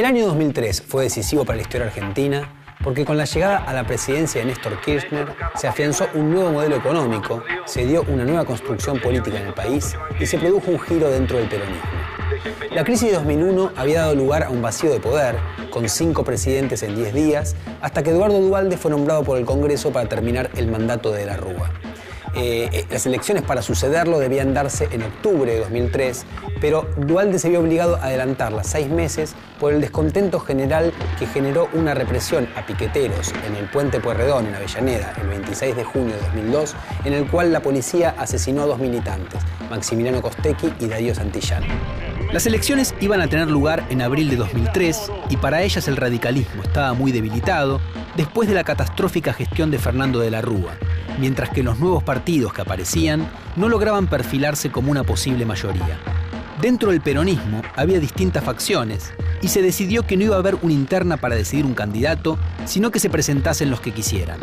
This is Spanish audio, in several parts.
El año 2003 fue decisivo para la historia argentina porque con la llegada a la presidencia de Néstor Kirchner se afianzó un nuevo modelo económico, se dio una nueva construcción política en el país y se produjo un giro dentro del peronismo. La crisis de 2001 había dado lugar a un vacío de poder, con 5 presidentes en 10 días, hasta que Eduardo Duhalde fue nombrado por el Congreso para terminar el mandato de la Rúa. Las elecciones para sucederlo debían darse en octubre de 2003, pero Duhalde se vio obligado a adelantarlas 6 meses por el descontento general que generó una represión a piqueteros en el Puente Pueyrredón, en Avellaneda, el 26 de junio de 2002, en el cual la policía asesinó a 2 militantes, Maximiliano Costecchi y Darío Santillán. Las elecciones iban a tener lugar en abril de 2003 y para ellas el radicalismo estaba muy debilitado después de la catastrófica gestión de Fernando de la Rúa, mientras que los nuevos partidos que aparecían no lograban perfilarse como una posible mayoría. Dentro del peronismo había distintas facciones y se decidió que no iba a haber una interna para decidir un candidato, sino que se presentasen los que quisieran.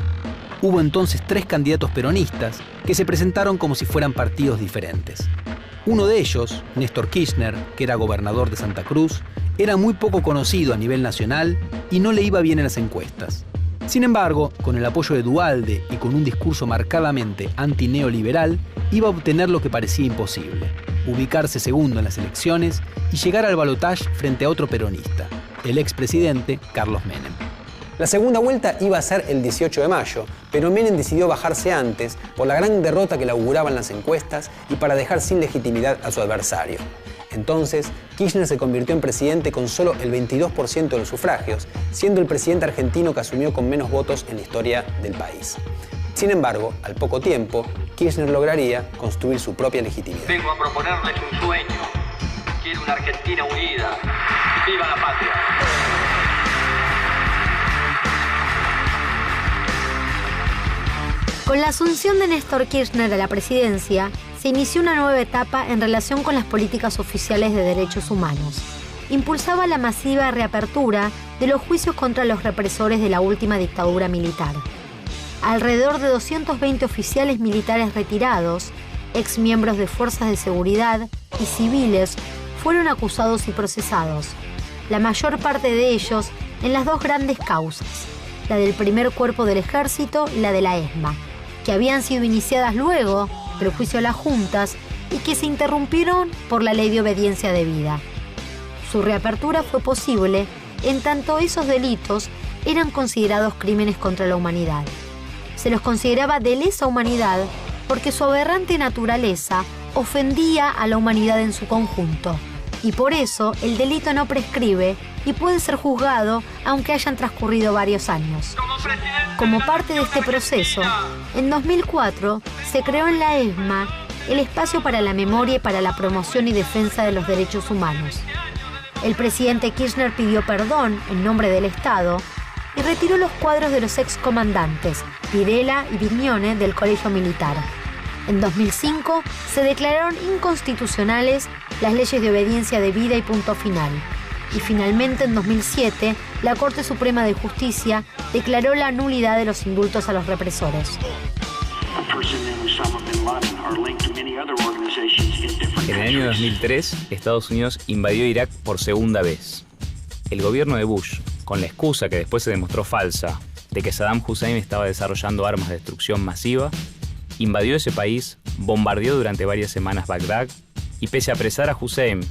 Hubo entonces 3 candidatos peronistas que se presentaron como si fueran partidos diferentes. Uno de ellos, Néstor Kirchner, que era gobernador de Santa Cruz, era muy poco conocido a nivel nacional y no le iba bien en las encuestas. Sin embargo, con el apoyo de Duhalde y con un discurso marcadamente antineoliberal, iba a obtener lo que parecía imposible: ubicarse segundo en las elecciones y llegar al balotaje frente a otro peronista, el expresidente Carlos Menem. La segunda vuelta iba a ser el 18 de mayo, pero Menem decidió bajarse antes por la gran derrota que le auguraban las encuestas y para dejar sin legitimidad a su adversario. Entonces, Kirchner se convirtió en presidente con solo el 22% de los sufragios, siendo el presidente argentino que asumió con menos votos en la historia del país. Sin embargo, al poco tiempo, Kirchner lograría construir su propia legitimidad. Vengo a proponerles un sueño. Quiero una Argentina unida. ¡Viva la patria! Con la asunción de Néstor Kirchner a la presidencia, se inició una nueva etapa en relación con las políticas oficiales de derechos humanos. Impulsaba la masiva reapertura de los juicios contra los represores de la última dictadura militar. Alrededor de 220 oficiales militares retirados, exmiembros de fuerzas de seguridad y civiles fueron acusados y procesados, la mayor parte de ellos en las 2 grandes causas, la del primer cuerpo del ejército y la de la ESMA, que habían sido iniciadas luego del juicio a las juntas y que se interrumpieron por la ley de obediencia debida. Su reapertura fue posible en tanto esos delitos eran considerados crímenes contra la humanidad. Se los consideraba de lesa humanidad porque su aberrante naturaleza ofendía a la humanidad en su conjunto, y por eso el delito no prescribe y puede ser juzgado aunque hayan transcurrido varios años. Como parte de este proceso, en 2004 se creó en la ESMA el Espacio para la Memoria y para la Promoción y Defensa de los Derechos Humanos. El presidente Kirchner pidió perdón en nombre del Estado y retiró los cuadros de los excomandantes Videla y Vignone del Colegio Militar. En 2005 se declararon inconstitucionales las leyes de obediencia debida y punto final. Y finalmente, en 2007, la Corte Suprema de Justicia declaró la nulidad de los indultos a los represores. En el año 2003, Estados Unidos invadió Irak por segunda vez. El gobierno de Bush, con la excusa que después se demostró falsa de que Saddam Hussein estaba desarrollando armas de destrucción masiva, invadió ese país, bombardeó durante varias semanas Bagdad y, pese a apresar a Hussein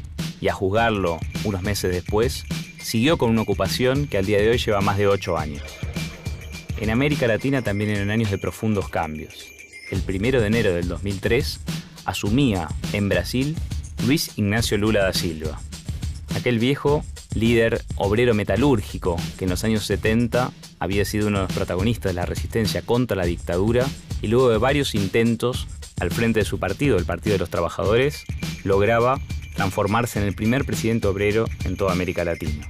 y a juzgarlo unos meses después, siguió con una ocupación que al día de hoy lleva más de 8 años. En América Latina también eran años de profundos cambios. El 1 de enero del 2003 asumía en Brasil Luis Ignacio Lula da Silva, aquel viejo líder obrero metalúrgico que en los años 70 había sido uno de los protagonistas de la resistencia contra la dictadura y luego de varios intentos al frente de su partido, el Partido de los Trabajadores, lograba transformarse en el primer presidente obrero en toda América Latina.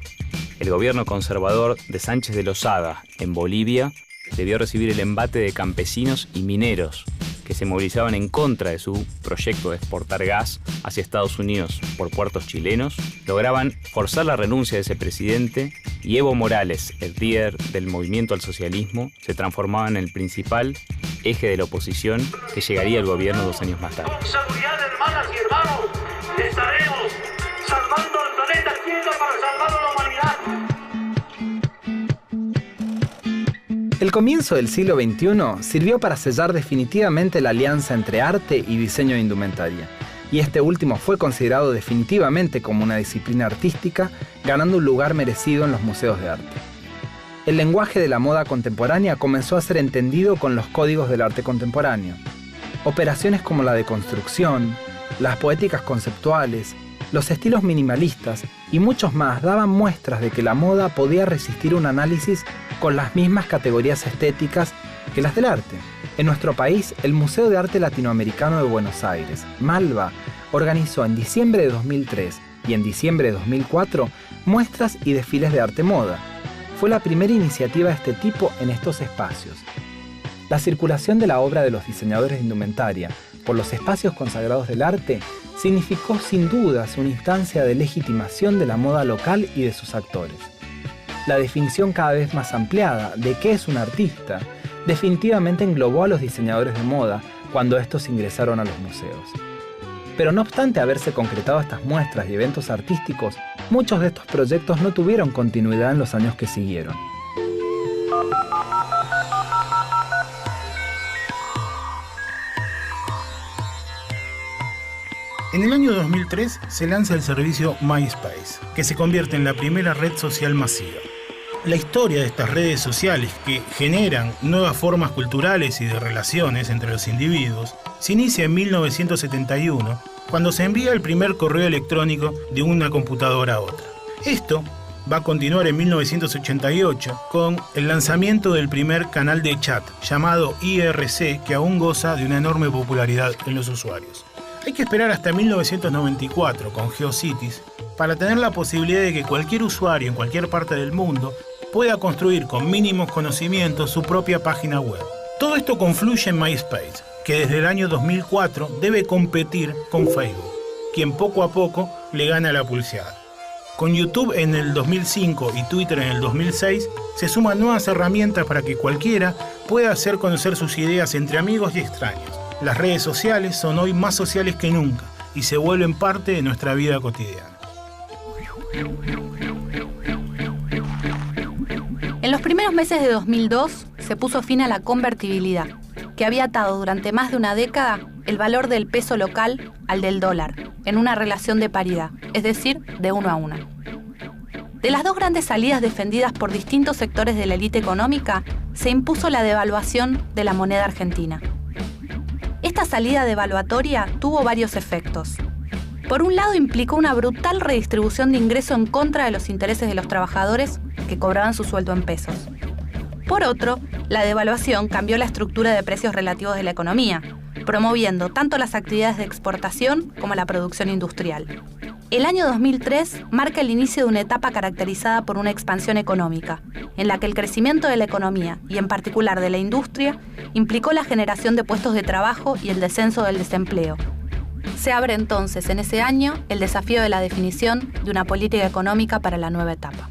El gobierno conservador de Sánchez de Lozada en Bolivia debió recibir el embate de campesinos y mineros que se movilizaban en contra de su proyecto de exportar gas hacia Estados Unidos por puertos chilenos. Lograban forzar la renuncia de ese presidente y Evo Morales, el líder del movimiento al socialismo, se transformaba en el principal eje de la oposición que llegaría al gobierno 2 años más tarde. Seguridad, hermanas y hermanos, estaremos salvando al planeta Tierra para salvar a la humanidad. El comienzo del siglo XXI sirvió para sellar definitivamente la alianza entre arte y diseño de indumentaria, y este último fue considerado definitivamente como una disciplina artística, ganando un lugar merecido en los museos de arte. El lenguaje de la moda contemporánea comenzó a ser entendido con los códigos del arte contemporáneo. Operaciones como la deconstrucción, las poéticas conceptuales, los estilos minimalistas y muchos más daban muestras de que la moda podía resistir un análisis con las mismas categorías estéticas que las del arte. En nuestro país, el Museo de Arte Latinoamericano de Buenos Aires, MALBA, organizó en diciembre de 2003 y en diciembre de 2004 muestras y desfiles de arte moda. Fue la primera iniciativa de este tipo en estos espacios. La circulación de la obra de los diseñadores de indumentaria por los espacios consagrados del arte significó sin dudas una instancia de legitimación de la moda local y de sus actores. La definición cada vez más ampliada de qué es un artista definitivamente englobó a los diseñadores de moda cuando estos ingresaron a los museos. Pero no obstante haberse concretado estas muestras y eventos artísticos, muchos de estos proyectos no tuvieron continuidad en los años que siguieron. En el año 2003 se lanza el servicio MySpace, que se convierte en la primera red social masiva. La historia de estas redes sociales que generan nuevas formas culturales y de relaciones entre los individuos se inicia en 1971, cuando se envía el primer correo electrónico de una computadora a otra. Esto va a continuar en 1988 con el lanzamiento del primer canal de chat llamado IRC, que aún goza de una enorme popularidad en los usuarios. Hay que esperar hasta 1994 con GeoCities para tener la posibilidad de que cualquier usuario en cualquier parte del mundo pueda construir con mínimos conocimientos su propia página web. Todo esto confluye en MySpace, que desde el año 2004 debe competir con Facebook, quien poco a poco le gana la pulseada. Con YouTube en el 2005 y Twitter en el 2006 se suman nuevas herramientas para que cualquiera pueda hacer conocer sus ideas entre amigos y extraños. Las redes sociales son hoy más sociales que nunca y se vuelven parte de nuestra vida cotidiana. En los primeros meses de 2002 se puso fin a la convertibilidad, que había atado durante más de una década el valor del peso local al del dólar, en una relación de paridad, es decir, de 1 a 1. De las dos grandes salidas defendidas por distintos sectores de la élite económica, se impuso la devaluación de la moneda argentina. Esta salida devaluatoria tuvo varios efectos. Por un lado, implicó una brutal redistribución de ingreso en contra de los intereses de los trabajadores que cobraban su sueldo en pesos. Por otro, la devaluación cambió la estructura de precios relativos de la economía, promoviendo tanto las actividades de exportación como la producción industrial. El año 2003 marca el inicio de una etapa caracterizada por una expansión económica, en la que el crecimiento de la economía, y en particular de la industria, implicó la generación de puestos de trabajo y el descenso del desempleo. Se abre entonces en ese año el desafío de la definición de una política económica para la nueva etapa.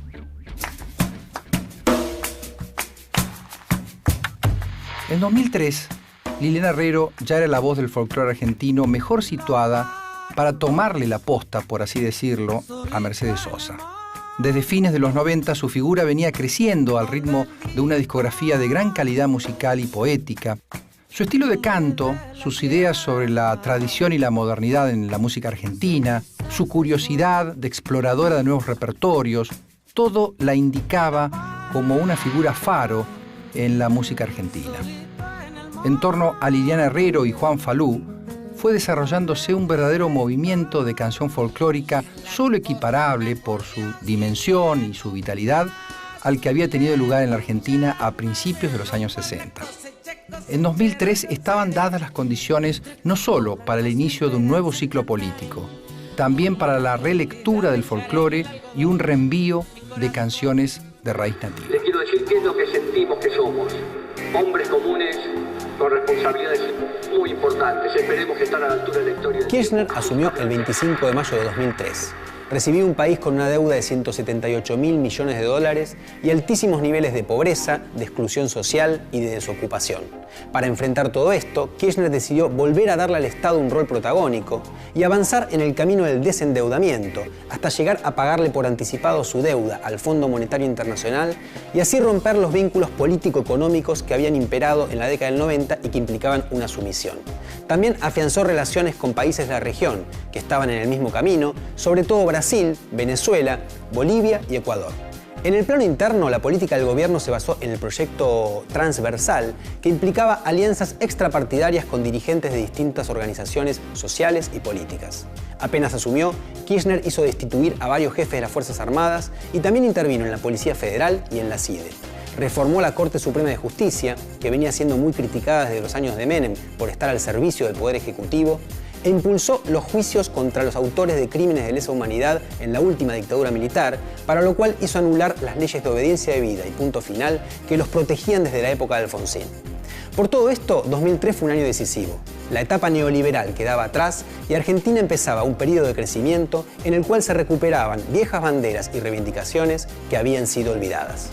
En 2003, Liliana Herrero ya era la voz del folclore argentino mejor situada para tomarle la posta, por así decirlo, a Mercedes Sosa. Desde fines de los 90 su figura venía creciendo al ritmo de una discografía de gran calidad musical y poética. Su estilo de canto, sus ideas sobre la tradición y la modernidad en la música argentina, su curiosidad de exploradora de nuevos repertorios, todo la indicaba como una figura faro en la música argentina. En torno a Liliana Herrero y Juan Falú, fue desarrollándose un verdadero movimiento de canción folclórica solo equiparable por su dimensión y su vitalidad al que había tenido lugar en la Argentina a principios de los años 60. En 2003 estaban dadas las condiciones no solo para el inicio de un nuevo ciclo político, también para la relectura del folclore y un reenvío de canciones de raíz nativa. Les quiero decir qué es lo que sentimos que somos. Hombres comunes con responsabilidades muy importantes. Esperemos que estén a la altura de la historia. Kirchner asumió el 25 de mayo de 2003. recibió un país con una deuda de 178.000 millones de dólares y altísimos niveles de pobreza, de exclusión social y de desocupación. Para enfrentar todo esto, Kirchner decidió volver a darle al Estado un rol protagónico y avanzar en el camino del desendeudamiento hasta llegar a pagarle por anticipado su deuda al Fondo Monetario Internacional y así romper los vínculos político-económicos que habían imperado en la década del 90 y que implicaban una sumisión. También afianzó relaciones con países de la región que estaban en el mismo camino, sobre todo Brasil, Venezuela, Bolivia y Ecuador. En el plano interno, la política del gobierno se basó en el proyecto transversal, que implicaba alianzas extrapartidarias con dirigentes de distintas organizaciones sociales y políticas. Apenas asumió, Kirchner hizo destituir a varios jefes de las Fuerzas Armadas y también intervino en la Policía Federal y en la CIDE. Reformó la Corte Suprema de Justicia, que venía siendo muy criticada desde los años de Menem por estar al servicio del Poder Ejecutivo, e impulsó los juicios contra los autores de crímenes de lesa humanidad en la última dictadura militar, para lo cual hizo anular las leyes de obediencia debida y punto final que los protegían desde la época de Alfonsín. Por todo esto, 2003 fue un año decisivo. La etapa neoliberal quedaba atrás y Argentina empezaba un periodo de crecimiento en el cual se recuperaban viejas banderas y reivindicaciones que habían sido olvidadas.